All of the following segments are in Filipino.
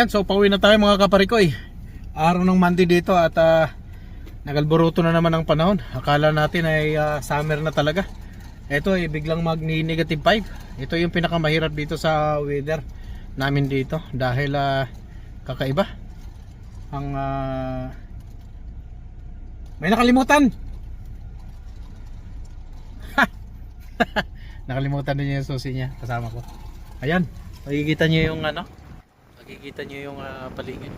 Yan, so pauwi na tayo mga kaparikoy. Araw ng Monday dito at nagalboruto na naman ang panahon. Akala natin ay summer na talaga. Ito ay biglang magni-negative 5. Ito yung pinakamahirap dito sa weather namin dito dahil kakaiba. Ang may nakalimutan. Nakalimutan din niya yung susi niya kasama ko. Ayan, makikita niyo yung ano? Makikita niyo yung paligid.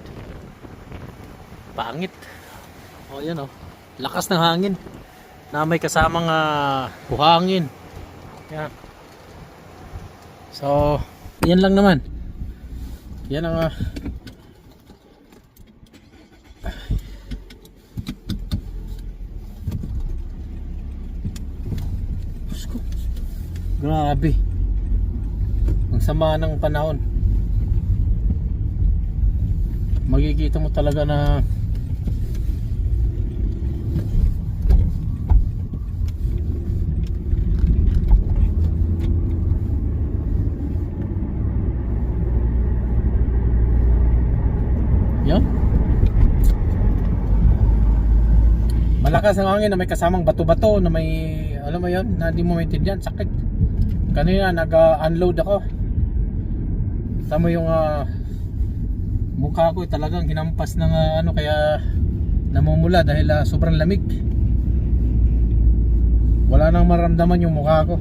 Pangit. Oh, yan oh. Lakas ng hangin na may kasamang buhangin. Yan. So, yan lang naman. Yan ang grabe. Ang sama ng panahon. Makikita mo talaga na yan. Malakas ang hangin na may kasamang bato-bato na may, alam mo yun, na di mo maintindihan, sakit. Kanina nag-unload ako. Tama yung mukha ko talagang hinampas ng ano, kaya namumula dahil sobrang lamig. Wala nang maramdaman yung mukha ko.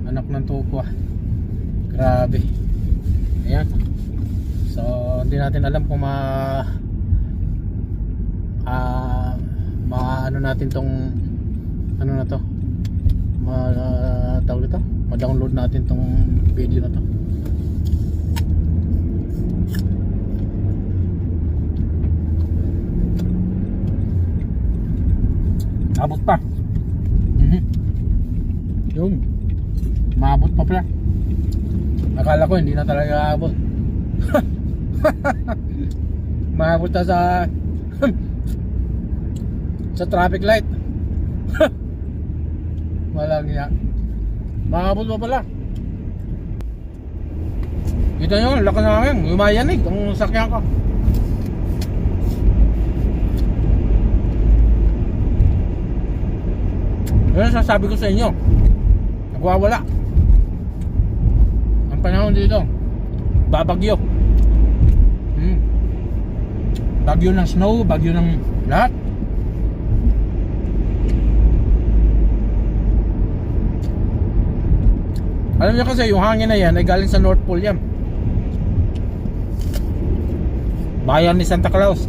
Anak ng tuko. Grabe. Ayan. So hindi natin alam kung ano natin tong ano na to, tawag ito, ma-download natin tong video na to. Abot pa. Yung maabot pa pala. Akala ko hindi na talaga abot. Maabot na sa traffic light. Walang iya. Maabot pa pala. Kita nyo, lakas na hangin. Yumayanig ang sakyan ko. Yan sasabi ko sa inyo, nagwawala ang panahon dito. Babagyo. Bagyo ng snow, bagyo ng lahat. Alam niyo kasi yung hangin na yan ay galing sa North Pole yan. Bayan ni Santa Claus.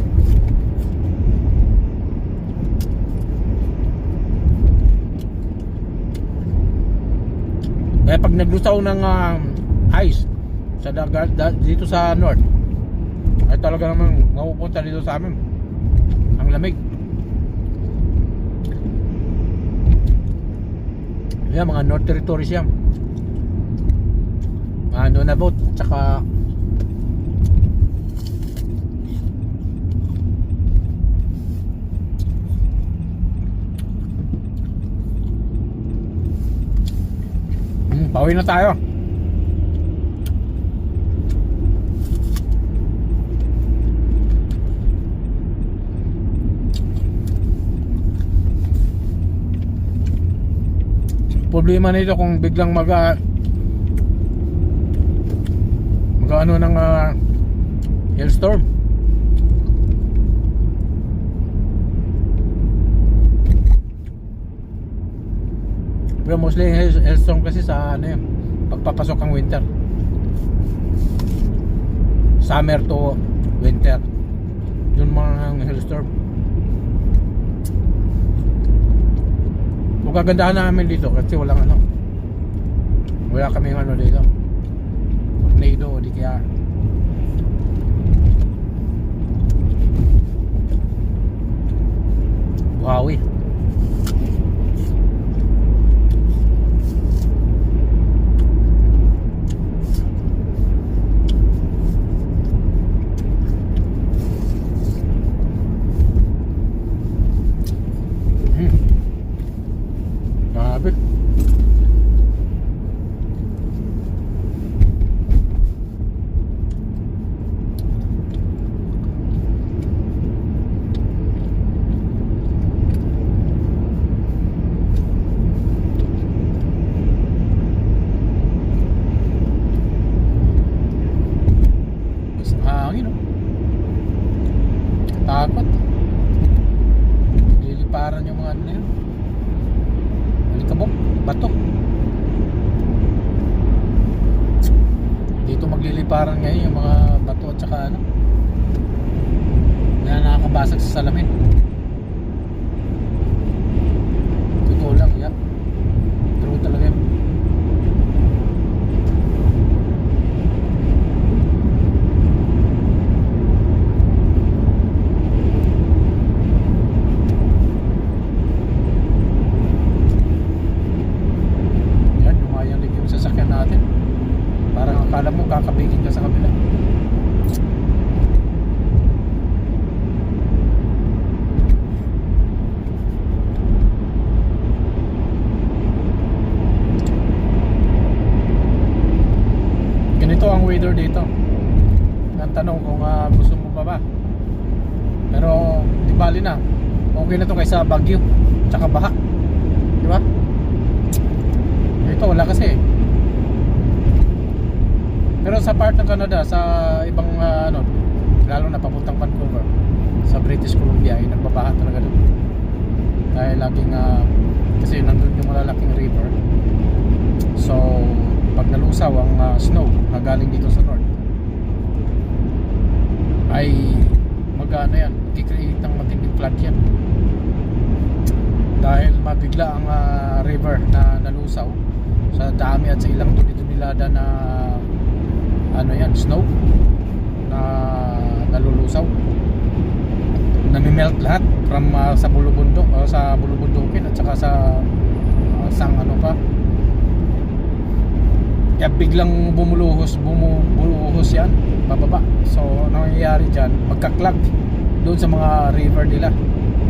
Kaya pag naglusaw ng ice sa dagat dito sa north, ay talaga naman mapupunta dito sa amin ang lamig. Yan, mga North Territories yan. Nunavut tsaka pauwi na tayo. Problema nito kung biglang ano ng hailstorm. Pero mostly hailstorm kasi sa ano yun, pagpapasok ang winter, summer to winter, yun mga hailstorm. Kung kagandahan namin dito kasi wala kami ano dito, tornado o di kaya buhawi. Grabe. ano na yun, alikabok, bato. Dito magliliparan ngayon yung mga bato at saka ano na nakakabasag sa salamin. Totoo lang, yeah. True talaga yun. Akala mo kakabigin ka sa kabila. Ganito ang weather dito. Ang tanong kung gusto mo pa ba. Pero di bali na. Okay na to kaysa bagyo tsaka baha. Di ba? Ito wala kasi. Pero sa part ng Canada, sa ibang ano, lalo na papuntang Vancouver, sa British Columbia ay nagbabaha talaga doon. Dahil laging kasi nandun yung malalaking river. So pag nalusaw ang snow na galing dito sa north, ay mag-ano yan, kikreate ng matinding flood yan. Dahil mabigla ang river na nalusaw sa dami at sa ilang dumi-dumilada na ano yan, snow na nalulusaw, nami-melt lahat from sa bulubundok o sa bulubundukin at saka sa sang ano pa, kaya biglang bumuhos yan bababa. So ano nangyayari dyan, magka-clog doon sa mga river nila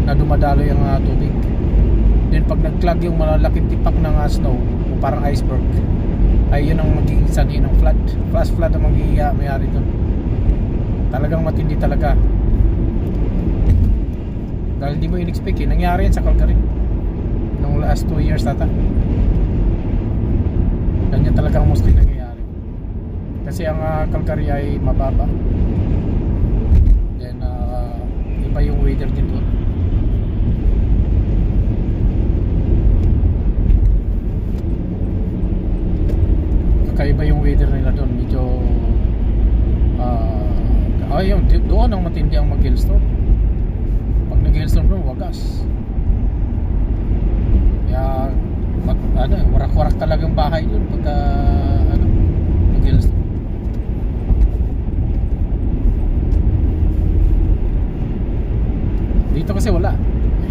na dumadalo yung tubig. Then pag nag-clog yung malalaking tipak ng snow o parang iceberg, ay yun ang magiging sanhi ng flood. Flash flood ang mayari doon. Talagang matindi talaga. Dahil di mo in-expect eh. Nangyari yan sa Calgary nung last 2 years tata. Ganyan talagang mostly nangyayari. Kasi ang Calgary ay mababa. Then iba yung weather din doon. Kakaiba yung weather nila doon. Medyo yun, doon ang matindi ang mag-hailstorm. Pag nag-hailstorm doon, wagas. Kaya warak-warak talagang bahay doon pagka nag-hailstorm. Dito kasi wala.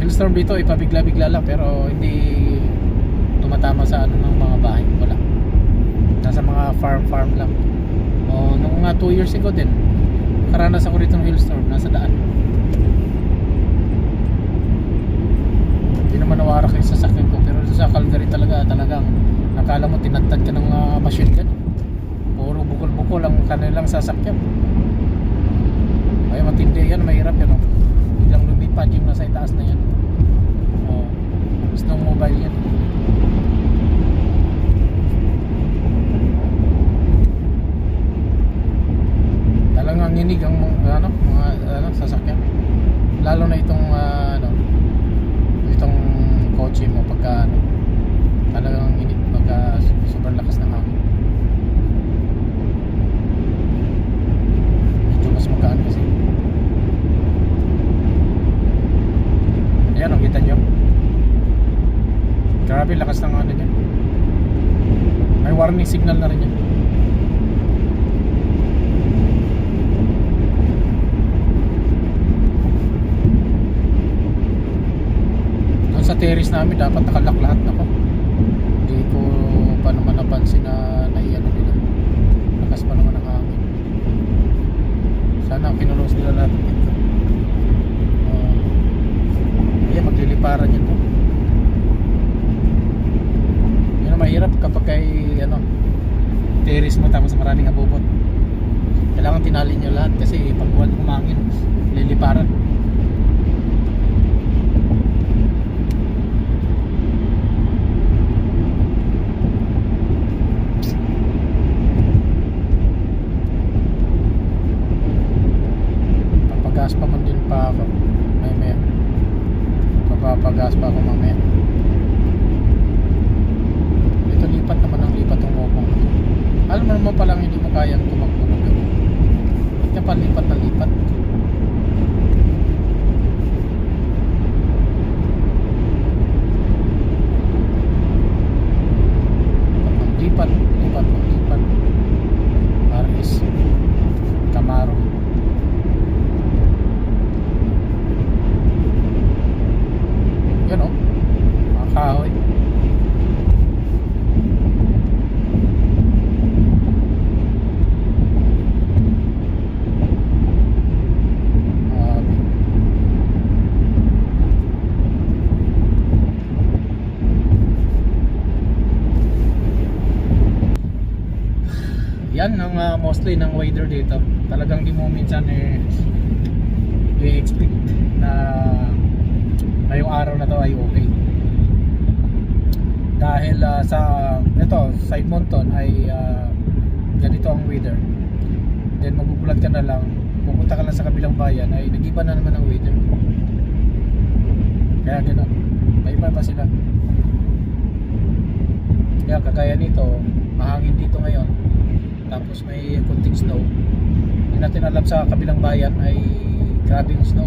Hailstorm dito ipabigla-bigla lang, pero hindi tumatama sa ng mga bahay. Wala. Nasa mga farm lang. Nung 2 years ago din, karanas ako rito ng hailstorm, nasa daan. Hindi naman nawarak yung sasakyan ko, pero sa Calgary talagang nakala mo tinatad ka ng machine gun. Puro bukol-bukol ang kanilang sasakyan. Ay matindi yan, mahirap yan. Biglang lumipad yung nasa itaas na yan. Snowmobile yan. Talagang nginig ang mga sasakyan. Lalo na itong itong kotse mo pagka talagang nginig pagka sobrang lakas ng hangin. Medyo mas magaan kasi. Ayan, kita nyo. Grabe lakas ng ano yan. May warning signal na rin yan. Sa terrace namin dapat nakalak lahat na ko. Hindi ko pa naman napansin na naiano nila. Lakas pa naman ang hangin. Sana kinulos nila lahat dito. Magliliparan yun po. Yun ang mahirap kapag kay terrace mo tapos maraming abubot. Kailangan tinali nyo lahat kasi pag buwan humangin, liliparan. Papagas pa man din pa ako. May Papagas pa ako mamaya. Ito lipat naman ang lipat ng mokong. Alam mo naman palang hindi mo kayang tumakbo ng gano'n. Ba't niya pa lipat na lipat? Lipat, lipat, lipat. RS Camaro. Yan o, mga kahoy. Yan ang mostly ng weather dito. Talagang di mo minsan i-expect na ngayong araw na to ay okay. Dahil sa ito, sa Edmonton ay ganito ang weather. Then magugulat ka na lang, pupunta ka lang sa kabilang bayan ay nag-iba na naman ang weather. Kaya gano'n, iba pa sila. Kaya kagaya nito, mahangin dito ngayon, tapos may kunting snow. Hindi natin alam sa kabilang bayan ay grabe yung snow.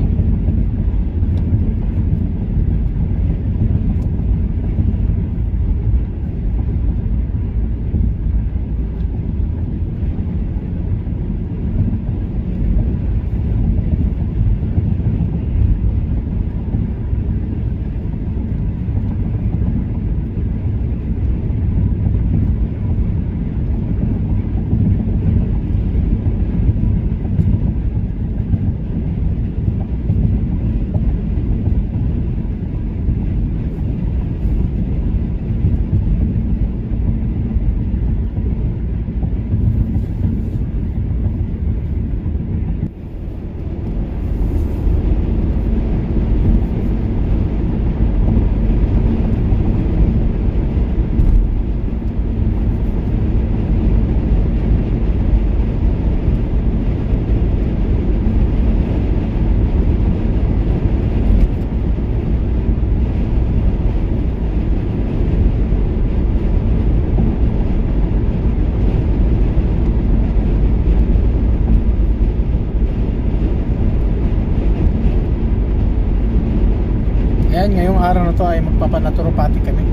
Ayan, ngayong araw na to ay magpapanaturopathic kami.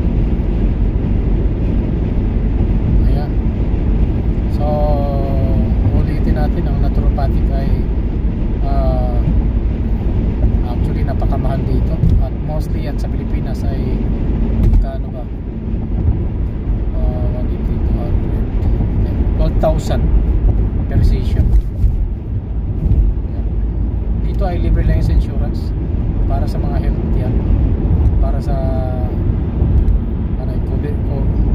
Ayan. So, ulitin natin ang naturopathic ay actually napakamahal dito. At mostly yan sa Pilipinas ay kano ba? 12,000 per session. Ayan. Dito ay libre lang yung insurance para sa mga health yan. Para sa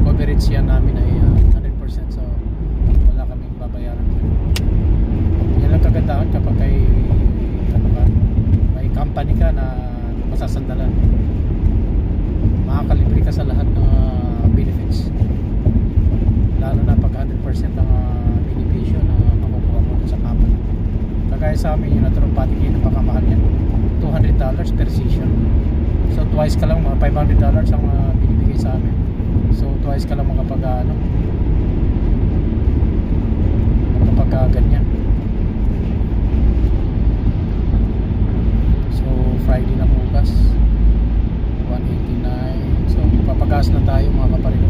coverage yan namin ay 100%, so wala kaming babayaran. Yan lang kagandahan kapag may company ka na masasandalan, makakalibre ka sa lahat ng benefits, lalo na pag 100% ang benepisyo na makukuha mo sa company. Kagaya sa amin yung naturopathic, yung napakamahal yan, $200 per session. So twice ka lang, mga $500 ang binibigay sa amin. So twice ka lang makapag ganyan. So Friday na bukas, 189. So papagas na tayo mga kaparino.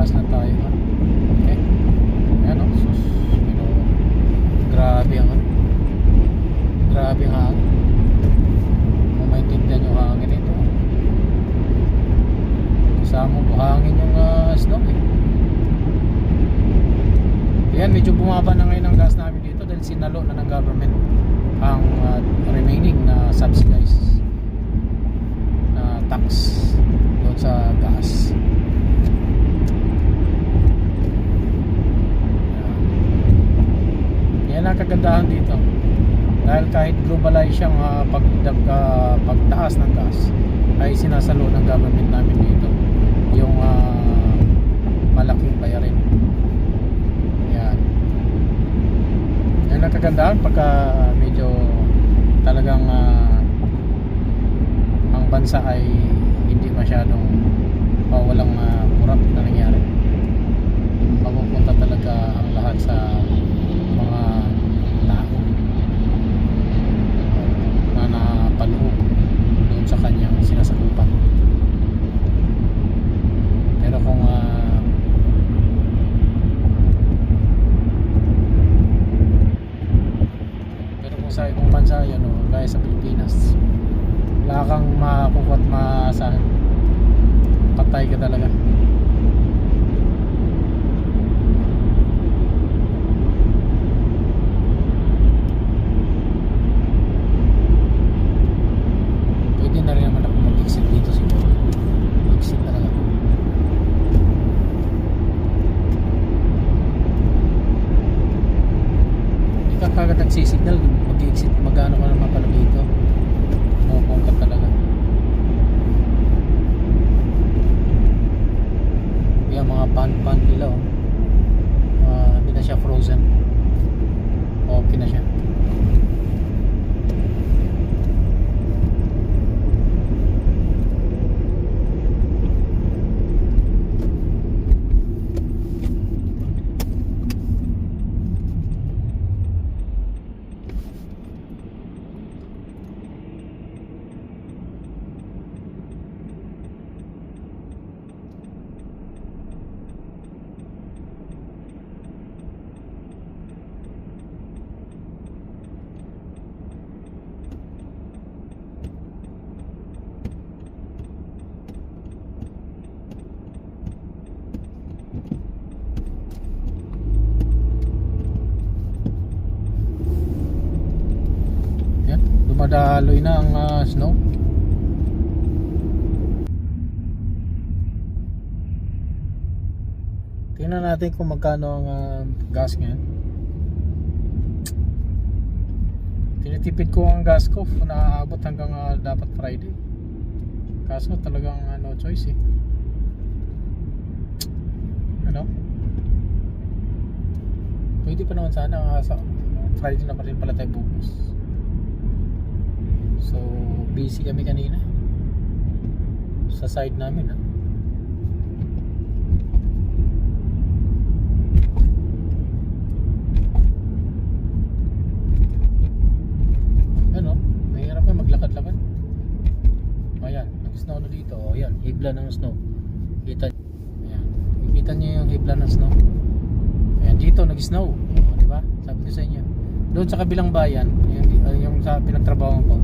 Na tayo, ha? Okay. Ayan, oh, sus, grabe ang hangin. Kung maintindihan yung hangin ito, kasama buhangin yung snow eh. Ayan, medyo bumaba na ngayon ang gas namin dito dahil sinalo na ng government ang remaining na subsidized na tax doon sa gas. Yan ang kagandahan dito, dahil kahit globalize siyang pagtaas ng gas ay sinasalo ng government namin dito. yung malaking bayarin. Yan. Yan ang kagandahan pagka medyo talagang ang bansa ay hindi masyadong walang kurap na nangyari. Mapupunta talaga ang lahat sa mga tao na napaloob doon sa kanyang sinasakupan. Pero kung sa ibang bansa yan gaya sa Pilipinas, wala kang makukuha at maasahan, patay ka talaga. Pwede na rin naman ako mag-exit dito siguro. Exit talaga. Hindi ka kagad nagsisignal, mag-exit, magano ka naman pala dito. Mukong ka talaga. Yan mga pan nila hindi na siya frozen. Okay na siya. Dumadaloy na ang snow. Tingnan natin kung magkano ang gas ngayon. Tinitipid ko ang gas ko, naaabot hanggang dapat Friday. Kaso talagang no choice ano? Pwede pa naman sana sa Friday na pa rin pala tayo bukas. So busy kami kanina sa side namin mahirap na maglakad-lakad. Ayan, nag-snow na dito. Ayan, hibla ng snow. Kita niyo yung hibla ng snow. Ayan, dito nag-snow. Diba? Sabi ko sa inyo. Doon sa kabilang bayan, yung sa pinagtrabaho ko,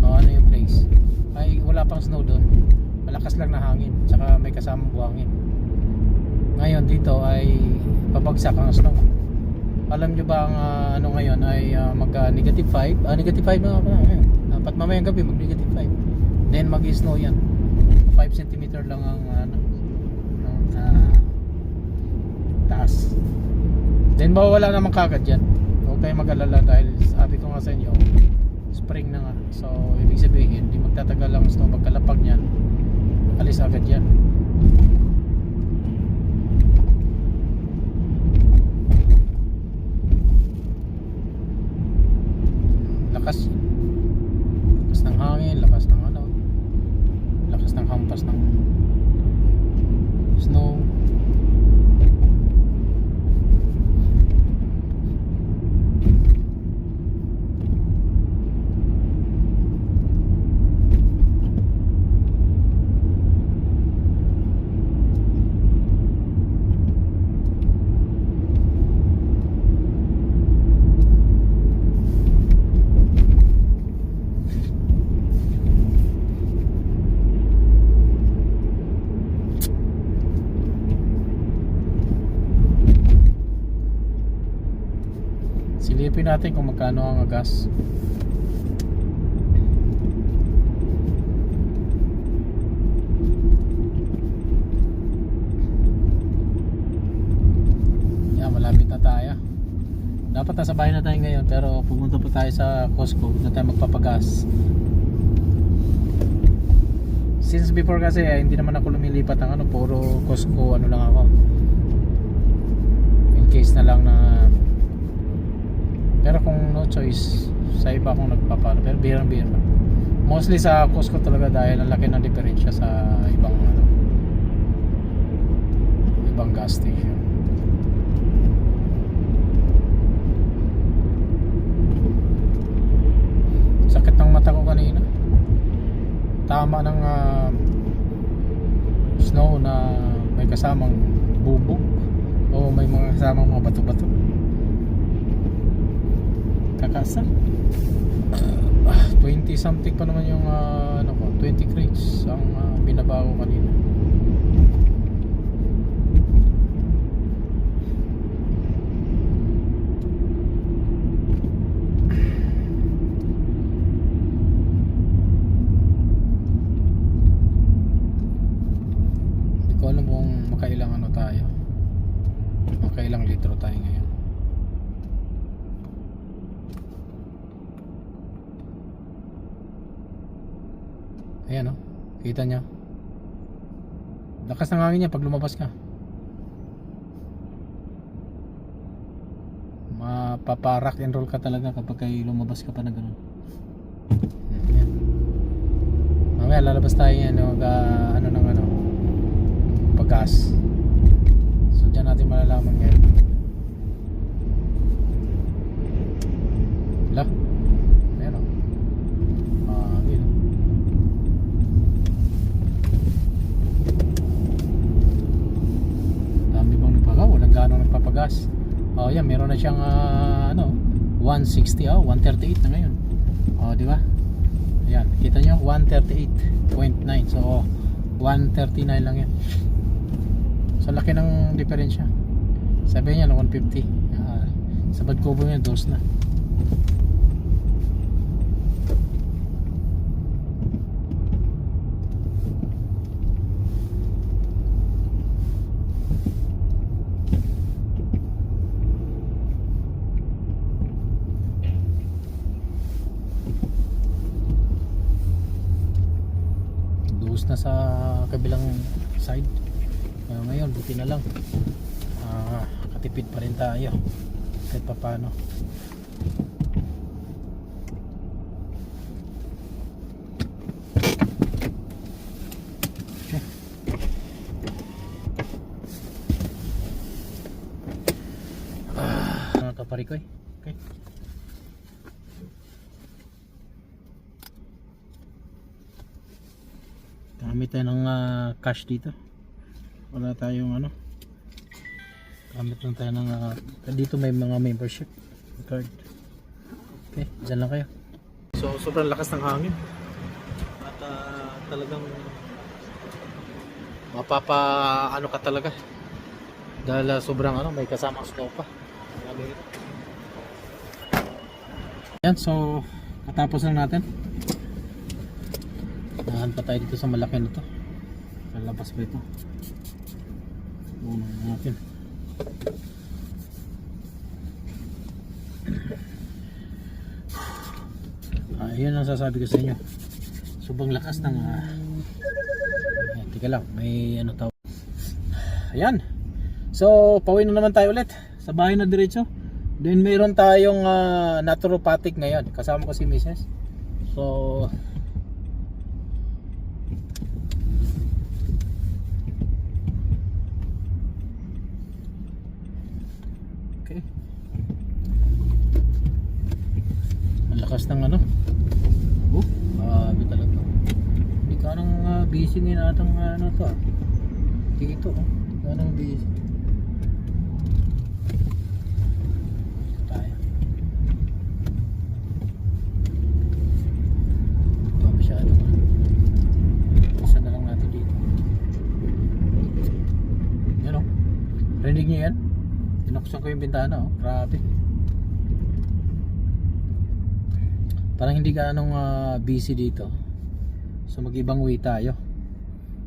ano yung place, ay wala pang snow doon. Malakas lang na hangin, tsaka may kasamang buhangin. Ngayon dito ay pabagsak ang snow. Alam nyo ba ang ano ngayon ay mag negative 5? Negative 5 na ako ngayon. Dapat mamayang gabi mag negative 5. Then mag snow yan. 5 cm lang ang taas. Then mawawala naman kagad yan. Huwag kayo mag-alala dahil sabi ko nga sa inyo, spring na nga. So ibig sabihin, di magtatagal lang snow, pagkalapag niyan, alis agad yan. Lakas ng hangin, lakas ng lakas ng hampas ng snow. Silipin natin kung magkano ang gas. Yan, malapit na tayo. Dapat nasa bahay na tayo ngayon, pero pumunta pa tayo sa Costco. Doon tayo magpapagas. Since before kasi hindi naman ako lumilipat ng ano, puro Costco ano lang ako. In case na lang na, pero kung no choice, sa iba akong nagpapalo, pero birang-bira. Mostly sa Costco talaga dahil ang laki ng diferensya sa ibang ano, ibang gas station. Sakit ng mata ko kanina. Tama ng snow na may kasamang bubog o may mga kasamang mga bato-bato. Kakasa 20 something pa naman yung ano ko, 20 crates ang binaba ko kanina. Hindi ko alam kung makailang ano tayo, makailang litro tayo ngayon. Ayan o, kita nyo lakas ng hangin niya pag lumabas ka. Mapaparak and roll ka talaga kapag kayo lumabas ka pa na gano'n. Ayan. Mamaya lalabas tayo yan ano ng ano paggas. So dyan natin malalaman ngayon. Wala. Ayan o. Yun o. Walang ganong nagpapagas. Oh, yan, meron na siyang ano, 160, 138 na ngayon. Oh, di ba? Ayan, kita nyo 138.9. So, 139 lang yan. So, laki ng diferensya. Sabi niya 150. Sa Badcobo niya, dos na. Na sa kabilang side. Ngayon buti na lang katipid pa rin tayo kahit pa paano. Okay. Mga kaparikoy, okay. Gamit tayo ng cash dito. Wala tayong ano. Gamit lang tayo ng dito may mga membership card. Okay, dyan lang kayo. So sobrang lakas ng hangin. At talagang mapapa ano ka talaga. Dahil sobrang ano, may kasamang snow pa. Yan, so katapos lang natin. Nahan pa tayo dito sa malaki na to. Lalabas pa ito. Unang natin. Yun ang sasabi ko sa inyo. Subang lakas ng ayan, tika lang, may ano tawag. Ayan. So, pauwi na naman tayo ulit sa bahay na diretso. Then mayroon tayong naturopathic ngayon. Kasama ko si Mrs. So, lakas ng ano, grabe talaga. Hindi ka nang busy ngayon atang ano to dito hindi ka nang busy tayo. Ito masyado isa na lang natin dito. Yan o, rinig nyo yan, tinuksan ko yung bintana grabe. Parang hindi ka anong busy dito. So mag-ibang way tayo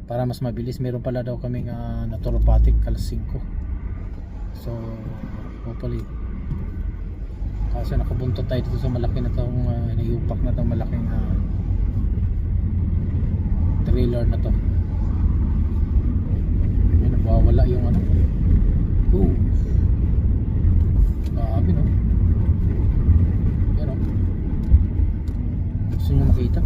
para mas mabilis. Meron pala daw kaming naturopathic alas 5. So hopefully. Kasi nakabuntot tayo dito sa malaki na itong nayupak na itong malaking trailer na to. Ayun, nawawala yung ano. Oh, grabe no. Yan o. Gusto nyo makita?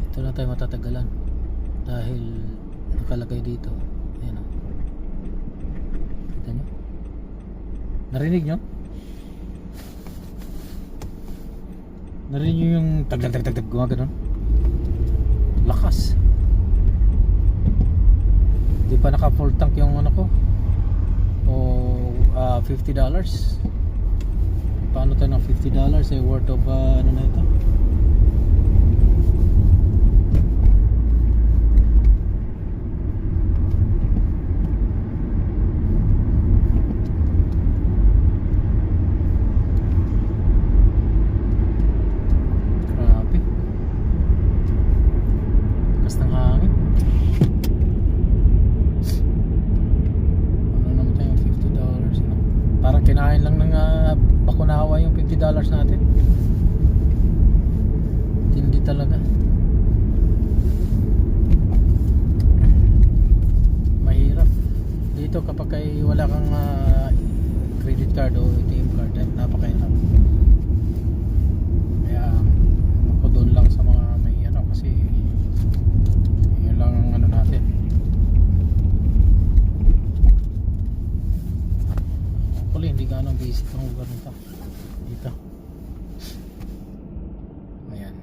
Ito na tayo matatagalan dahil nakalagay dito. Ayan o. Kita nyo? Narinig nyo? Narinig nyo yung tag-tag-tag-tag gumaganon? Lakas. Di pa naka full tank yung ano ko. O $50. Paano tayo ng $50 ay worth of ano na ito? Grabe. Lakas ng hangin. Ano naman tayo $50 no? Parang kinain lang ng bakunawa yung $50 natin. Hindi talaga. Mahirap dito kapag ay wala kang credit card o ATM card, napakahirap. Kaya ako doon lang sa mga may ano, kasi yun lang ang ano natin. Actually hindi ganong basic ang lugar nito dito. Ayan.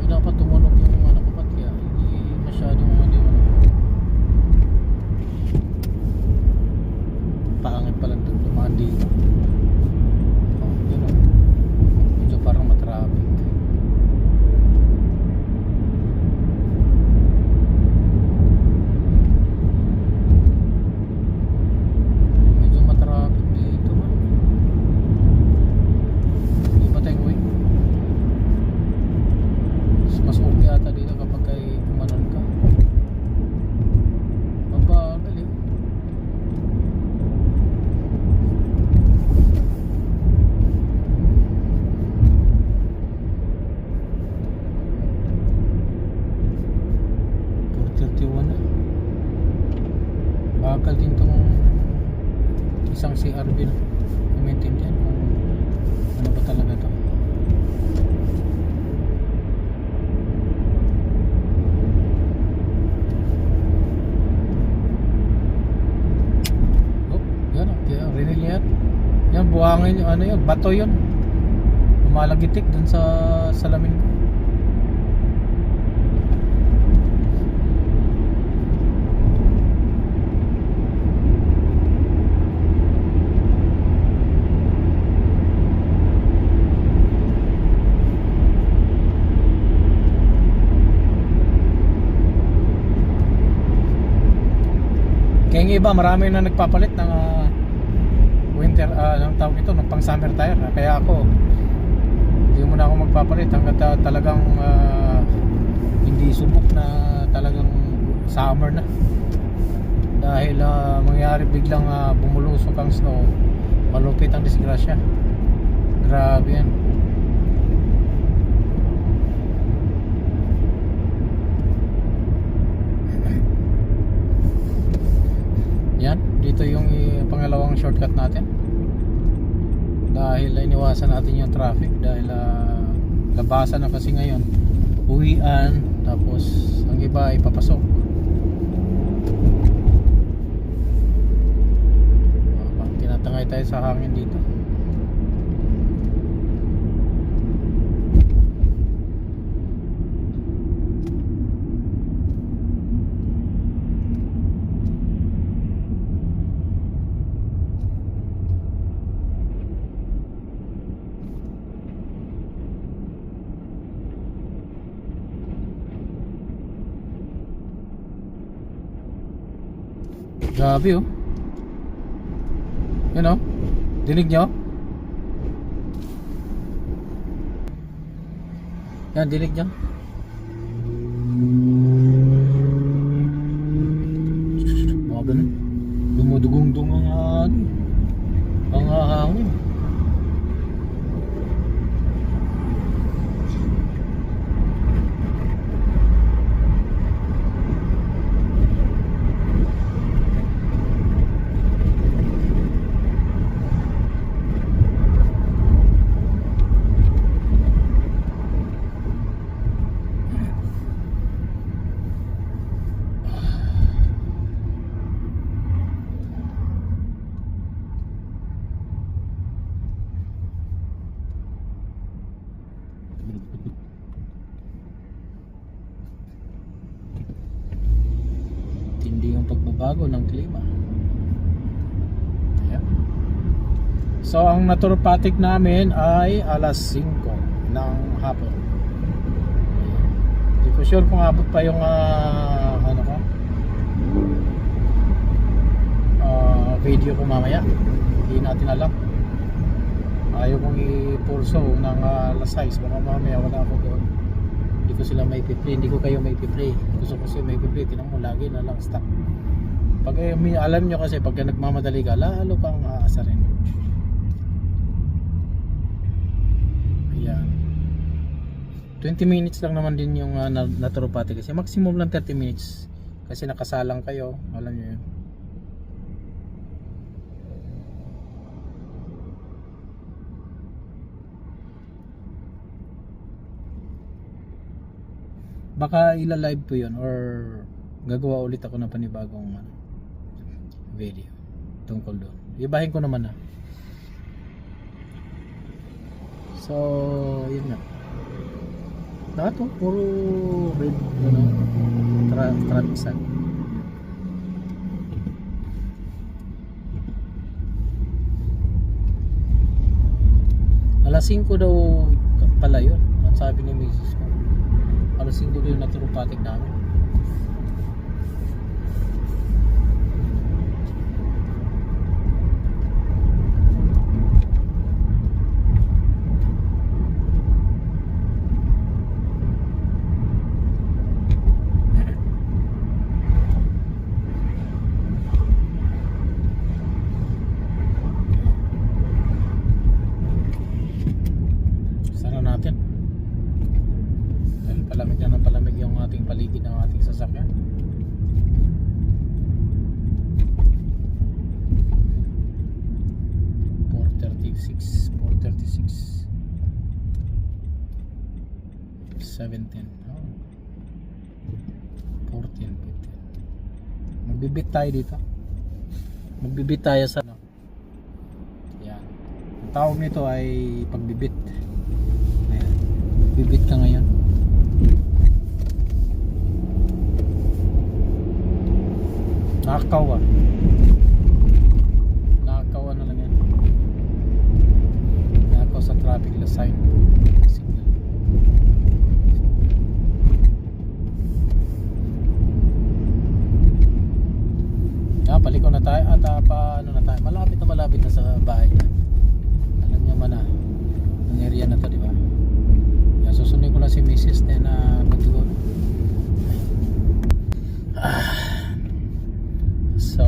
Dapat tumunog yung ano ko, ba't kaya hindi masyadong ano, pangit pa lang dumaan dito. Oh, yun o. Medyo parang matraffic. Medyo matraffic dito man. Hindi pa tayong uwi. Mas okay ata dito kapag kay kumanon ka. Mabagal eh. Na. Bakal din tong isang CRV na. Kumintindihan kung ano ba talaga to. Oh, yan o. Rinig niya yan. Yan, buhangin yung ano yun. Bato yun. Lumalagitik dun sa salamin ko. Kaya yung iba, marami na nagpapalit ng winter, ng tawag ito, ng pang summer tire. Kaya ako, hindi muna ako magpapalit hanggat talagang hindi subok na talagang summer na. Dahil mangyari biglang bumulusok ang snow, malupit ang disgrasya. Grabe yan. Yan, dito yung pangalawang shortcut natin. Dahil iniwasan natin yung traffic dahil labasan na kasi ngayon. Uwian, tapos ang iba ay papasok. Tinatangay tayo sa hangin dito. Grabe oh. Yan oh. Dinig nyo? Yan, dinig nyo? Mga ganun. Dumudugong-dung ang hangin. Tindi yung pagbabago ng klima. Ayan. So ang naturopathic namin ay alas 5 ng hapon. Hindi ko sure kung abot pa yung video ko mamaya. Hindi natin alam. Ayaw kong i-pulso ng alas 6. Baka mamaya wala ako doon. Hindi ko sila may piplay. Hindi ko kayo may piplay. Gusto ko sila may piplay. Tinang mo lagi na lang stock. Pag alam nyo kasi pagka nagmamadali ka, lalo kang aasarin. Ayan. 20 minutes lang naman din yung naturopathic kasi maximum lang 30 minutes kasi nakasalang kayo, alam nyo yun. Baka ila-live po yun or gagawa ulit ako ng panibagong video tungkol doon. Ibahin ko naman na. So, yun nga. Ito, puro red, traffic sign. Alas 5 daw pala yun. Ang sabi ni Mrs. ko. Alas 5 daw yung naturopathic namin. Palamig na ng palamig yung ating paligid ng ating sasakyan. $436 $17 14 15. Magbibit tayo dito. Magbibit tayo sa yan. Ang tawag nito ay pagbibit. Ayan. Bibit ka ngayon. Nakakawa. Nakakawa na lang yan. Nakakaw sa traffic sign. Signal. Paliko na tayo at paano na tayo. Malapit na sa bahay. Alam niyo man ang area na to, di ba? Kaya susundin ko lang si Mrs. na magtugon. So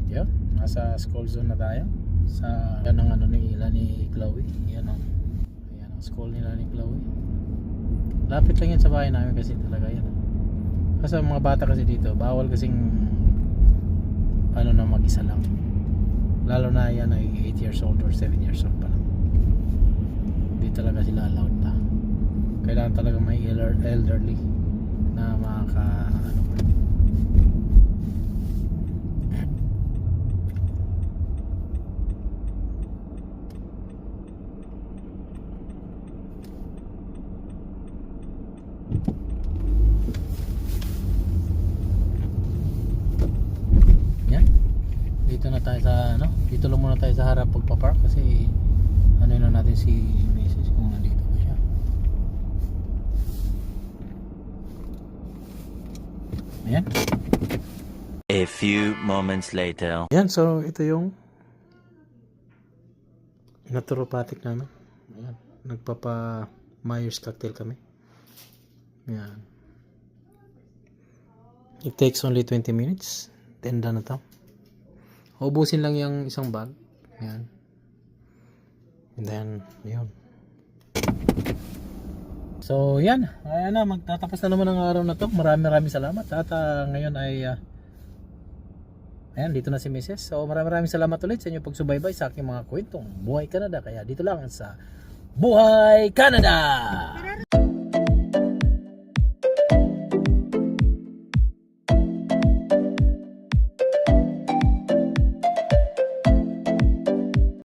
yun, nasa school zone na tayo sa yan ang nila ni Chloe. Yan ang school nila ni Chloe. Lapit lang yan sa bahay namin kasi talaga yan. Kasi mga bata kasi dito bawal kasing mag-isa lang, lalo na yan ay 8 years old or 7 years old pa lang. Hindi talaga sila allowed na. Kailangan talaga may elderly na yan. Dito na tayo sa dito lang muna tayo sa harap pagpa-park kasi na natin si Mrs. kung nandito ba siya. A A few moments later. Yan, so ito yung naturopathic namin. Ayan, nagpapa Myers cocktail kami. Yan. It takes only 20 minutes. Tenda na to. Ubusin lang yung isang bag. Yan. And then, yun. So, yan. Ayan na, magtatapos na naman ang araw na to. Maraming salamat. At ngayon ay ayan, dito na si Mrs. So, maraming salamat ulit sa inyong pagsubaybay sa aking mga kwentong Buhay Canada. Kaya dito lang sa Buhay Canada!